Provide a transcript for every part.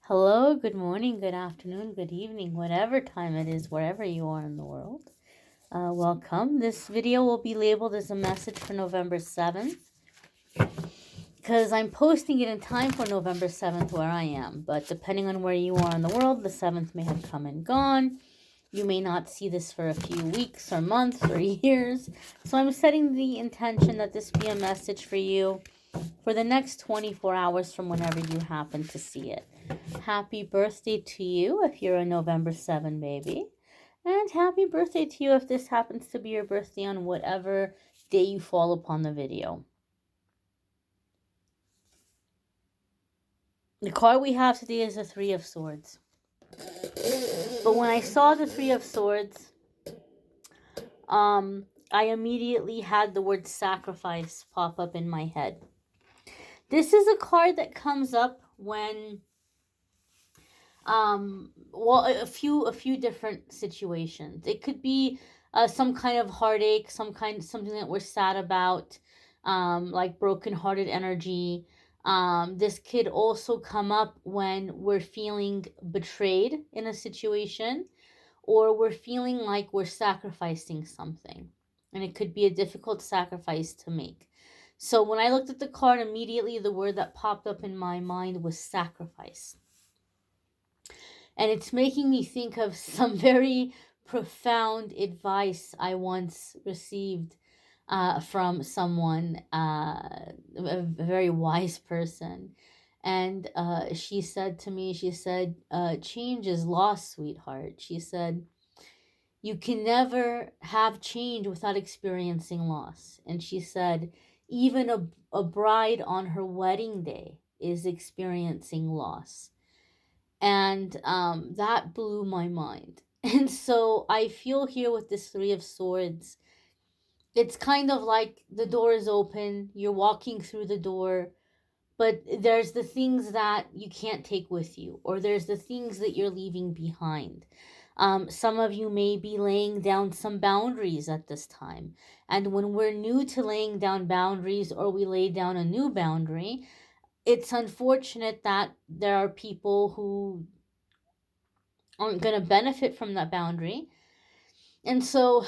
Hello, good morning, good afternoon, good evening, whatever time it is, wherever you are in the world. Welcome. This video will be labeled as a message for November 7th because I'm posting it in time for November 7th where I am. But depending on where you are in the world, the 7th may have come and gone. You may not see this for a few weeks or months or years. So I'm setting the intention that this be a message for you for the next 24 hours from whenever you happen to see it. Happy birthday to you if you're a November 7 baby. And happy birthday to you if this happens to be your birthday on whatever day you fall upon the video. The card we have today is the Three of Swords. But when I saw the Three of Swords, I immediately had the word sacrifice pop up in my head. This is a card that comes up when a few different situations. It could be some kind of heartache, something that we're sad about, like broken-hearted energy. This could also come up when we're feeling betrayed in a situation, or we're feeling like we're sacrificing something, and it could be a difficult sacrifice to make. So when I looked at the card, immediately the word that popped up in my mind was sacrifice. And it's making me think of some very profound advice I once received from someone, a very wise person. And she said to me, change is loss, sweetheart. She said, you can never have change without experiencing loss. And she said, even a bride on her wedding day is experiencing loss. And that blew my mind. And so I feel here with this Three of Swords, it's kind of like the door is open, you're walking through the door, but there's the things that you can't take with you, or there's the things that you're leaving behind. Some of you may be laying down some boundaries at this time. And when we're new to laying down boundaries, or we lay down a new boundary, it's unfortunate that there are people who aren't going to benefit from that boundary. And so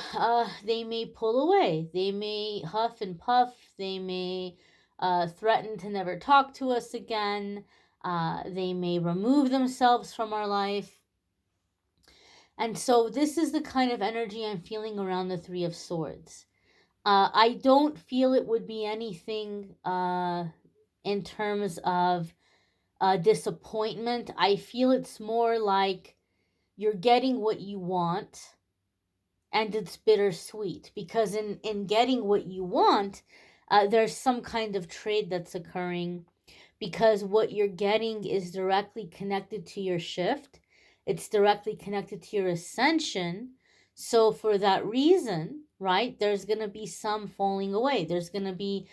they may pull away. They may huff and puff. They may threaten to never talk to us again. They may remove themselves from our life. And so this is the kind of energy I'm feeling around the Three of Swords. I don't feel it would be anything in terms of disappointment. I feel it's more like you're getting what you want, and it's bittersweet because in getting what you want, there's some kind of trade that's occurring, because what you're getting is directly connected to your shift. It's directly connected to your ascension. So for that reason, right, there's going to be some falling away. There's going to be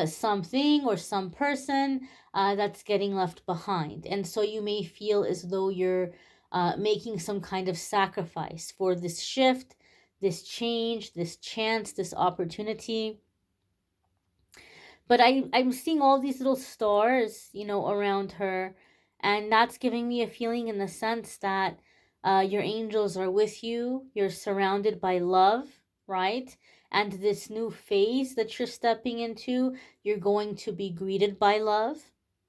something or some person that's getting left behind. And so you may feel as though you're making some kind of sacrifice for this shift, this change, this chance, this opportunity. But I'm seeing all these little stars, around her. And that's giving me a feeling in the sense that your angels are with you. You're surrounded by love, right? And this new phase that you're stepping into, you're going to be greeted by love.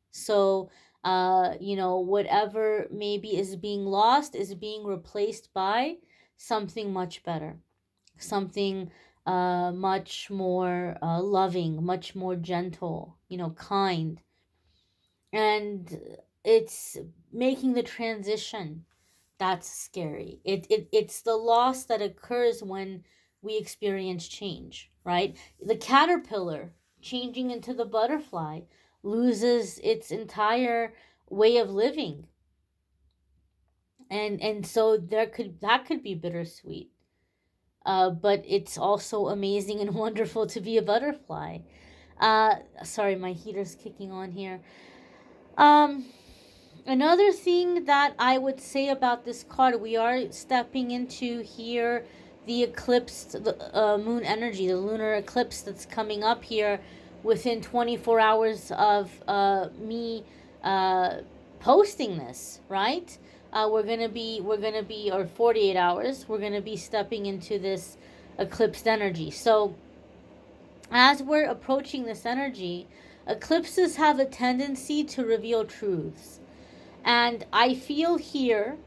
So, whatever maybe is being lost is being replaced by something much better, something much more loving, much more gentle, kind. And it's making the transition that's scary. It's the loss that occurs when we experience change, right? The caterpillar changing into the butterfly loses its entire way of living. And so that could be bittersweet. But it's also amazing and wonderful to be a butterfly. Sorry, my heater's kicking on here. Um, Another thing that I would say about this card, we are stepping into here the eclipse, the moon energy, the lunar eclipse that's coming up here within 24 hours of me posting this, right? We're gonna be, or 48 hours, we're gonna be stepping into this eclipsed energy. So as we're approaching this energy, eclipses have a tendency to reveal truths. And I feel here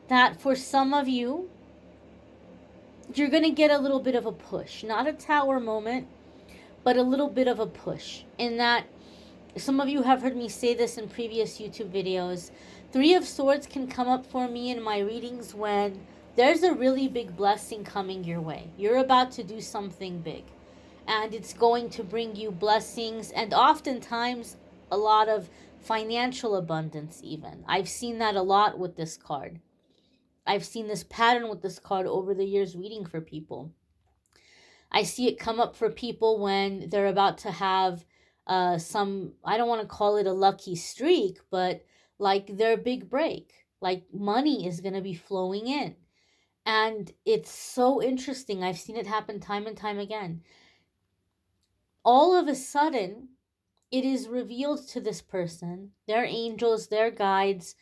that for some of you, you're going to get a little bit of a push. Not a tower moment, but a little bit of a push. In that, some of you have heard me say this in previous YouTube videos. Three of Swords can come up for me in my readings when there's a really big blessing coming your way. You're about to do something big. And it's going to bring you blessings and oftentimes a lot of financial abundance even. I've seen that a lot with this card. I've seen this pattern with this card over the years reading for people. I see it come up for people when they're about to have some, I don't want to call it a lucky streak, but like their big break. Like money is going to be flowing in. And it's so interesting. I've seen it happen time and time again. All of a sudden, it is revealed to this person, their angels, their guides,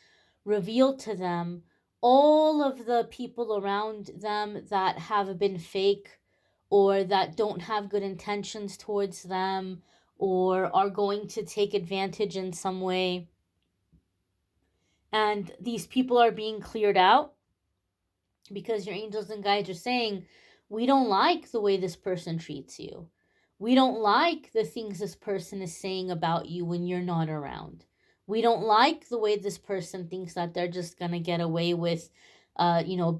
revealed to them all of the people around them that have been fake or that don't have good intentions towards them or are going to take advantage in some way. And these people are being cleared out because your angels and guides are saying, we don't like the way this person treats you. We don't like the things this person is saying about you when you're not around. We don't like the way this person thinks that they're just going to get away with,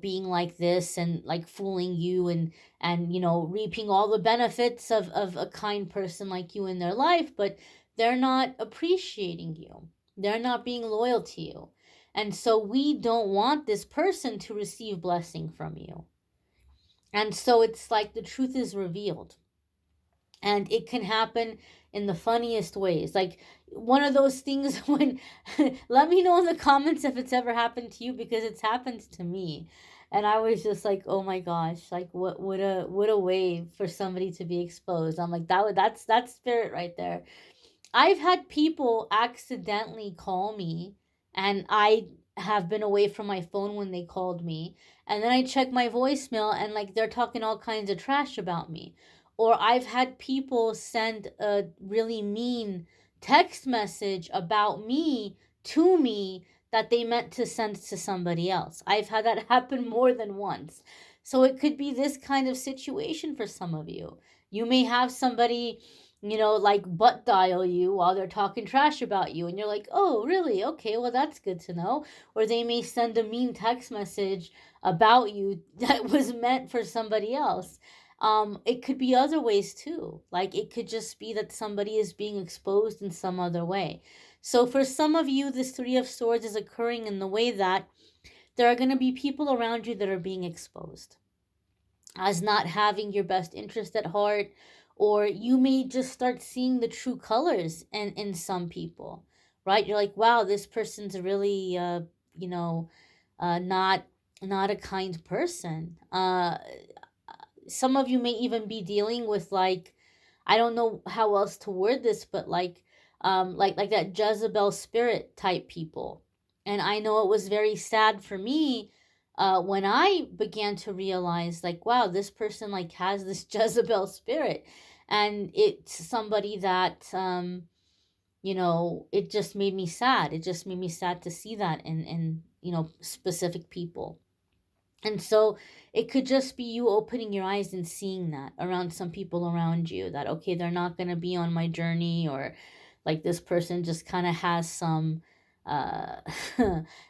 being like this and like fooling you and, reaping all the benefits of a kind person like you in their life, but they're not appreciating you. They're not being loyal to you. And so we don't want this person to receive blessing from you. And so it's like the truth is revealed. And it can happen in the funniest ways. Like one of those things when, let me know in the comments if it's ever happened to you, because it's happened to me. And I was just like, oh my gosh, like what a way for somebody to be exposed. I'm like, that's spirit right there. I've had people accidentally call me and I have been away from my phone when they called me. And then I check my voicemail and like they're talking all kinds of trash about me. Or I've had people send a really mean text message about me to me that they meant to send to somebody else. I've had that happen more than once. So it could be this kind of situation for some of you. You may have somebody, like butt dial you while they're talking trash about you. And you're like, oh, really? Okay, well, that's good to know. Or they may send a mean text message about you that was meant for somebody else. It could be other ways too. Like it could just be that somebody is being exposed in some other way. So for some of you, this Three of Swords is occurring in the way that there are going to be people around you that are being exposed as not having your best interest at heart, or you may just start seeing the true colors in some people, right? You're like, wow, this person's really, not a kind person. Some of you may even be dealing with like, I don't know how else to word this, but like that Jezebel spirit type people. And I know it was very sad for me when I began to realize like, wow, this person like has this Jezebel spirit, and it's somebody that it just made me sad. It just made me sad to see that in specific people. And so it could just be you opening your eyes and seeing that around some people around you, that, okay, they're not going to be on my journey, or like this person just kind of has some, uh,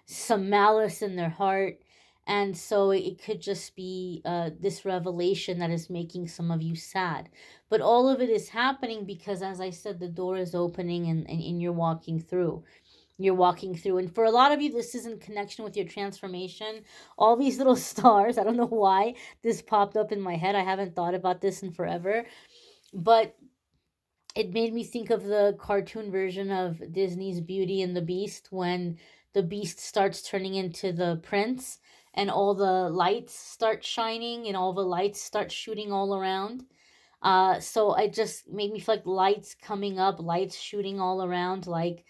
some malice in their heart. And so it could just be this revelation that is making some of you sad. But all of it is happening because, as I said, the door is opening and you're walking through. And for a lot of you, this is in connection with your transformation. All these little stars, I don't know why this popped up in my head. I haven't thought about this in forever, but it made me think of the cartoon version of Disney's Beauty and the Beast, when the beast starts turning into the prince and all the lights start shining and all the lights start shooting all around. So it just made me feel like lights coming up, lights shooting all around, like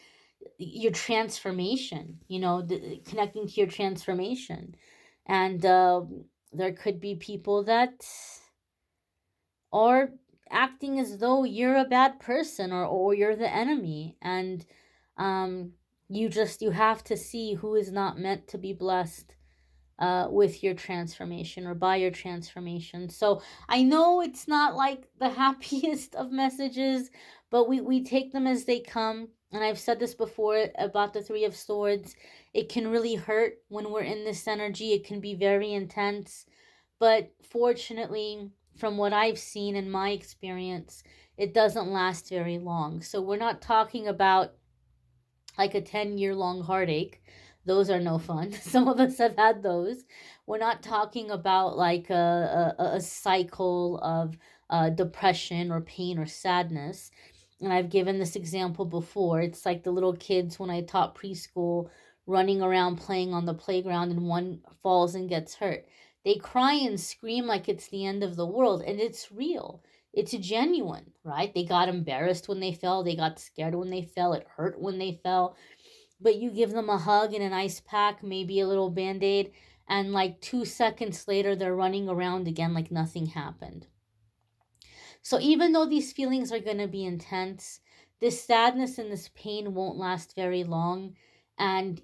your transformation, connecting to your transformation. And there could be people that are acting as though you're a bad person, or you're the enemy. And um, you have to see who is not meant to be blessed with your transformation, or by your transformation. So I know it's not like the happiest of messages, but we take them as they come. And I've said this before about the Three of Swords. It can really hurt when we're in this energy, it can be very intense. But fortunately, from what I've seen in my experience, it doesn't last very long. So we're not talking about like a 10-year long heartache. Those are no fun. Some of us have had those. We're not talking about like a cycle of depression or pain or sadness. And I've given this example before. It's like the little kids when I taught preschool, running around playing on the playground, and one falls and gets hurt. They cry and scream like it's the end of the world, and it's real. It's genuine, right? They got embarrassed when they fell, they got scared when they fell, it hurt when they fell. But you give them a hug and an ice pack, maybe a little band-aid, and like 2 seconds later they're running around again like nothing happened. So even though these feelings are going to be intense, this sadness and this pain won't last very long. And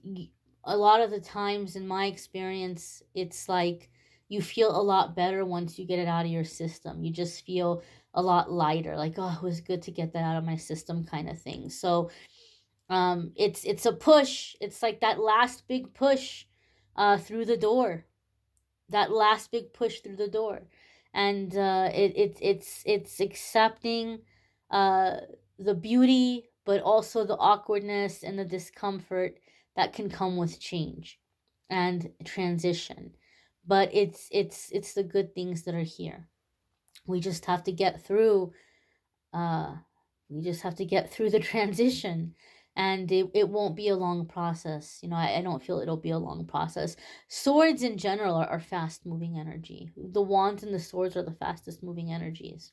a lot of the times, in my experience, it's like you feel a lot better once you get it out of your system. You just feel a lot lighter, like, oh, it was good to get that out of my system, kind of thing. So it's a push. It's like that last big push through the door, that last big push through the door. And it's accepting uh the beauty, but also the awkwardness and the discomfort that can come with change and transition. But it's the good things that are here. We just have to get through uh we just have to get through the transition. And it won't be a long process. I don't feel it'll be a long process. Swords in general are fast moving energy. The wands and the swords are the fastest moving energies.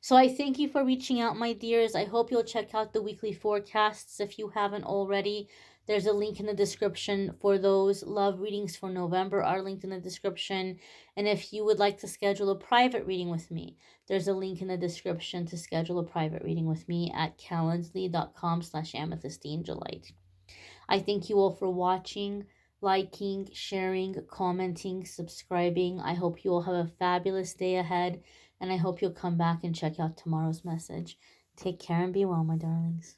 So I thank you for reaching out, my dears. I hope you'll check out the weekly forecasts if you haven't already. There's a link in the description for those. Love readings for November are linked in the description. And if you would like to schedule a private reading with me, there's a link in the description to schedule a private reading with me at calendly.com/amethystangelite. I thank you all for watching, liking, sharing, commenting, subscribing. I hope you all have a fabulous day ahead, and I hope you'll come back and check out tomorrow's message. Take care and be well, my darlings.